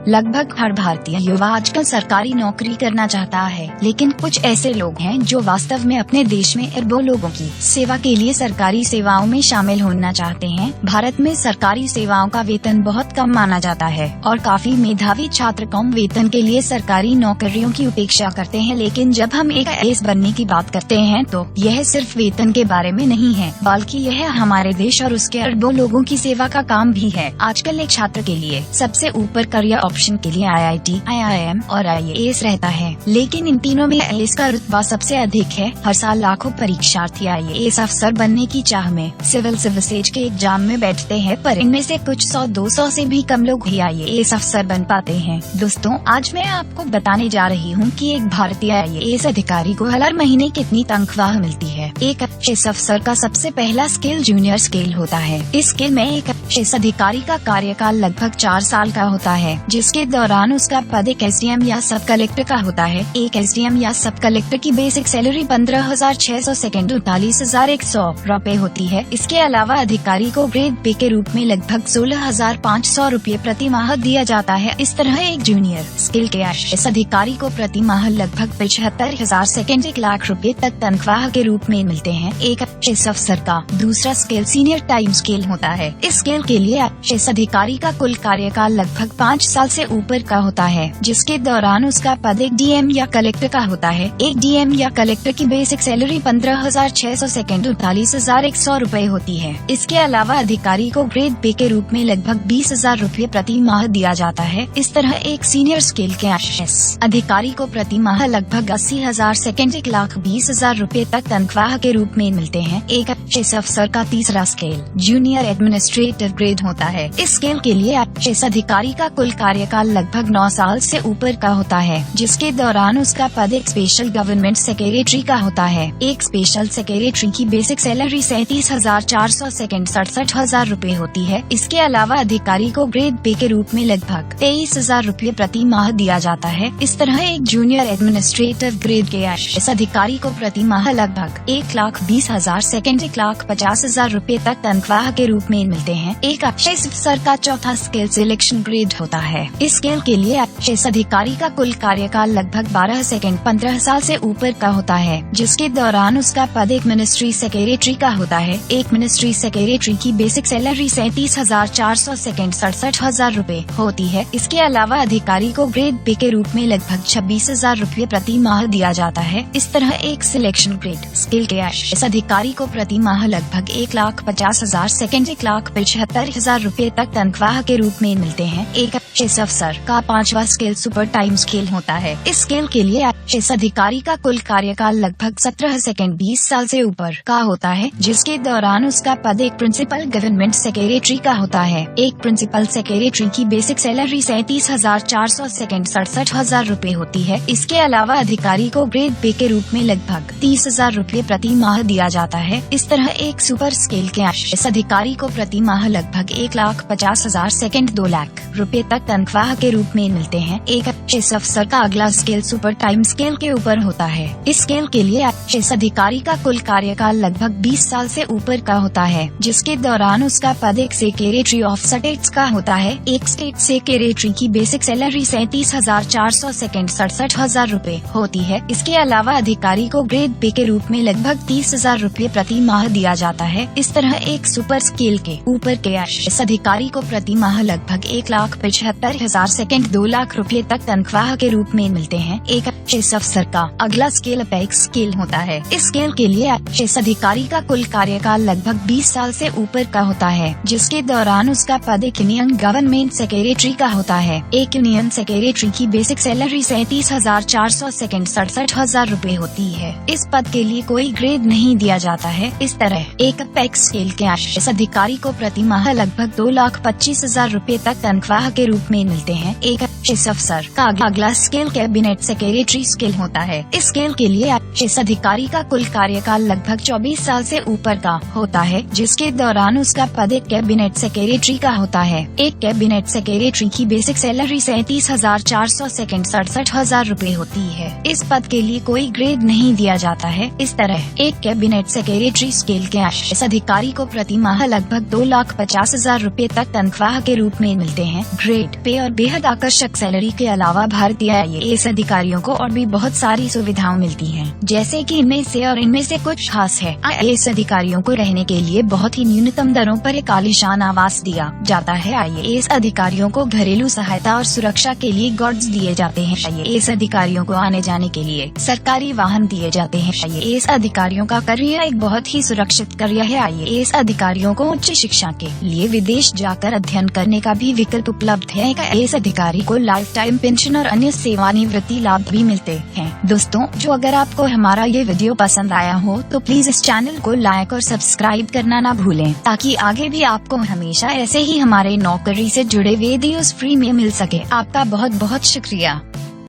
लगभग हर भारतीय युवा आजकल सरकारी नौकरी करना चाहता है, लेकिन कुछ ऐसे लोग हैं जो वास्तव में अपने देश में अरबों लोगों की सेवा के लिए सरकारी सेवाओं में शामिल होना चाहते हैं। भारत में सरकारी सेवाओं का वेतन बहुत कम माना जाता है और काफी मेधावी छात्र कम वेतन के लिए सरकारी नौकरियों की उपेक्षा करते हैं। लेकिन जब हम एक IAS बनने की बात करते हैं तो यह सिर्फ वेतन के बारे में नहीं है, बल्कि यह हमारे देश और उसके अरबों लोगों की सेवा का काम भी है। आजकल एक छात्र के लिए सबसे ऊपर करियर ऑप्शन के लिए IIT, IIM और IAS रहता है, लेकिन इन तीनों में IAS का रुतबा सबसे अधिक है। हर साल लाखों परीक्षार्थी IAS अफसर बनने की चाह में सिविल सर्विसेज के एग्जाम में बैठते हैं, पर इनमें से कुछ 100-200 से भी कम लोग ही IAS अफसर बन पाते हैं। दोस्तों, आज मैं आपको बताने जा रही हूँ कि एक भारतीय IAS अधिकारी को हर महीने कितनी तनख्वाह मिलती है। एक IAS अफसर का सबसे पहला स्केल जूनियर स्केल होता है। इस स्केल में एक IAS अधिकारी का कार्यकाल लगभग 4 साल का होता है, जिसके दौरान उसका पद एक SDM या सब कलेक्टर का होता है। एक SDM या सब कलेक्टर की बेसिक सैलरी 15,600 से 39,100 रुपए होती है। इसके अलावा अधिकारी को ग्रेड पे के रूप में लगभग 16,500 रुपए प्रति माह दिया जाता है। इस तरह एक जूनियर स्केल के IAS अधिकारी को प्रति माह लगभग 75,000 से 1 लाख रुपए तक तनख्वाह के रूप में मिलते हैं। एक IAS अफसर का दूसरा स्केल सीनियर टाइम स्केल होता है। इस स्केल के लिए IAS अधिकारी का कुल कार्यकाल लगभग 5 साल से ऊपर का होता है, जिसके दौरान उसका पद एक DM या कलेक्टर का होता है। एक DM या कलेक्टर की बेसिक सैलरी 15,600 से 39,100 रुपए होती है। इसके अलावा अधिकारी को ग्रेड पे के रूप में लगभग 20,000 रुपए प्रति माह दिया जाता है। इस तरह एक सीनियर स्केल के IAS अधिकारी को प्रति माह लगभग 80,000 से 1,20,000 रुपए तक तनख्वाह के रूप में मिलते हैं। एक IAS अफसर का तीसरा स्केल जूनियर एडमिनिस्ट्रेटिव ग्रेड होता है। इस स्केल के लिए IAS अधिकारी का कुल कार्यकाल लगभग 9 साल से ऊपर का होता है, जिसके दौरान उसका पद एक स्पेशल गवर्नमेंट सेक्रेटरी का होता है। एक स्पेशल सेक्रेटरी की बेसिक सैलरी 37,400 से 67,000 रुपए होती है। इसके अलावा अधिकारी को ग्रेड पे के रूप में लगभग 23,000 रुपए प्रति माह दिया जाता है। इस तरह एक जूनियर एडमिनिस्ट्रेटिव ग्रेड के IAS अधिकारी को प्रति माह लगभग 1,20,000 से 1,50,000 रुपए तक तनख्वाह के रूप में मिलते हैं। एक IAS अफसर का चौथा स्केल सिलेक्शन ग्रेड होता है। इस स्केल के लिए IAS अधिकारी का कुल कार्यकाल लगभग 12 से 15 साल से ऊपर का होता है, जिसके दौरान उसका पद एक मिनिस्ट्री सेक्रेटरी का होता है। एक मिनिस्ट्री सेक्रेटरी की बेसिक सैलरी 37,400 से 67,000 रुपए होती है। इसके अलावा अधिकारी को ग्रेड पे के रूप में लगभग 26,000 रुपए प्रति माह दिया जाता है। इस तरह एक सिलेक्शन ग्रेड स्केल के IAS अधिकारी को प्रति माह लगभग 1,50,000 से 1,75,000 रुपए तक तनख्वाह के रूप में मिलते हैं। एक IAS अफसर का 5वां स्केल सुपर टाइम स्केल होता है। इस स्केल के लिए IAS अधिकारी का कुल कार्यकाल लगभग 17 से 20 साल से ऊपर का होता है, जिसके दौरान उसका पद एक प्रिंसिपल गवर्नमेंट सेक्रेटरी का होता है। एक प्रिंसिपल सेक्रेटरी की बेसिक सैलरी 37,400 से 67,000 रुपए होती है। इसके अलावा अधिकारी को ग्रेड पे के रूप में लगभग 30,000 रुपए प्रति माह दिया जाता है। इस तरह एक सुपर स्केल के IAS अधिकारी को प्रति माह लगभग 1,50,000 से 2 लाख रुपए तक तनख्वाह के रूप में मिलते हैं। एक IAS अफसर का अगला स्केल सुपर टाइम स्केल के ऊपर होता है। इस स्केल के लिए IAS अधिकारी का कुल कार्यकाल लगभग 20 साल से ऊपर का होता है, जिसके दौरान उसका पद एक सेक्रेटरी ऑफ स्टेट्स का होता है। एक स्टेट सेक्रेटरी की बेसिक सैलरी 37,400 से 67,000 रुपए होती है। इसके अलावा अधिकारी को ग्रेड पे के रूप में लगभग 30,000 रुपए प्रति माह दिया जाता है। इस तरह एक सुपर स्केल के ऊपर के IAS अधिकारी को प्रति माह लगभग 1,75,000 से 2 लाख रुपए तक तनख्वाह के रूप में मिलते हैं। एक IAS अफसर का अगला स्केल अपेक्स स्केल होता है। इस स्केल के लिए IAS अधिकारी का कुल कार्यकाल लगभग 20 साल से ऊपर का होता है, जिसके दौरान उसका पद एक यूनियन गवर्नमेंट सेक्रेटरी का होता है। एक यूनियन सेक्रेटरी की बेसिक सैलरी 37,400 से 67,000 रुपए होती है। इस पद के लिए कोई ग्रेड नहीं दिया जाता है। इस तरह एक अपेक्स स्केल के IAS अधिकारी को प्रति माह लगभग 2,25,000 रुपए तक तनख्वाह के रूप में मिलते हैं। एक IAS अफसर का अगला स्केल कैबिनेट सेक्रेटरी स्केल होता है। इस स्केल के लिए IAS अधिकारी का कुल कार्यकाल लगभग 24 साल से ऊपर का होता है, जिसके दौरान उसका पद एक कैबिनेट सेक्रेटरी का होता है। एक कैबिनेट सेक्रेटरी की बेसिक सैलरी 37,400 से 67,000 रुपए होती है। इस पद के लिए कोई ग्रेड नहीं दिया जाता है। इस तरह एक कैबिनेट सेक्रेटरी स्केल के IAS अधिकारी को प्रति माह लगभग 2,50,000 रुपए तक तनख्वाह के रूप में मिलते हैं। ग्रेड पे पे और बेहद आकर्षक सैलरी के अलावा भारतीय IAS अधिकारियों को और भी बहुत सारी सुविधाएं मिलती हैं, जैसे कि इनमें से कुछ खास है। IAS अधिकारियों को रहने के लिए बहुत ही न्यूनतम दरों पर एक आलीशान आवास दिया जाता है। IAS अधिकारियों को घरेलू सहायता और सुरक्षा के लिए गार्ड्स दिए जाते हैं। IAS अधिकारियों को आने जाने के लिए सरकारी वाहन दिए जाते हैं। IAS अधिकारियों का करियर एक बहुत ही सुरक्षित करियर है। IAS अधिकारियों को उच्च शिक्षा के लिए विदेश जाकर अध्ययन करने का भी विकल्प उपलब्ध है। IAS अधिकारी को लाइफ टाइम पेंशन और अन्य सेवानिवृत्ति लाभ भी मिलते हैं। दोस्तों, अगर आपको हमारा ये वीडियो पसंद आया हो तो प्लीज इस चैनल को लाइक और सब्सक्राइब करना ना भूलें, ताकि आगे भी आपको हमेशा ऐसे ही हमारे नौकरी से जुड़े वीडियोस फ्री में मिल सके। आपका बहुत बहुत शुक्रिया।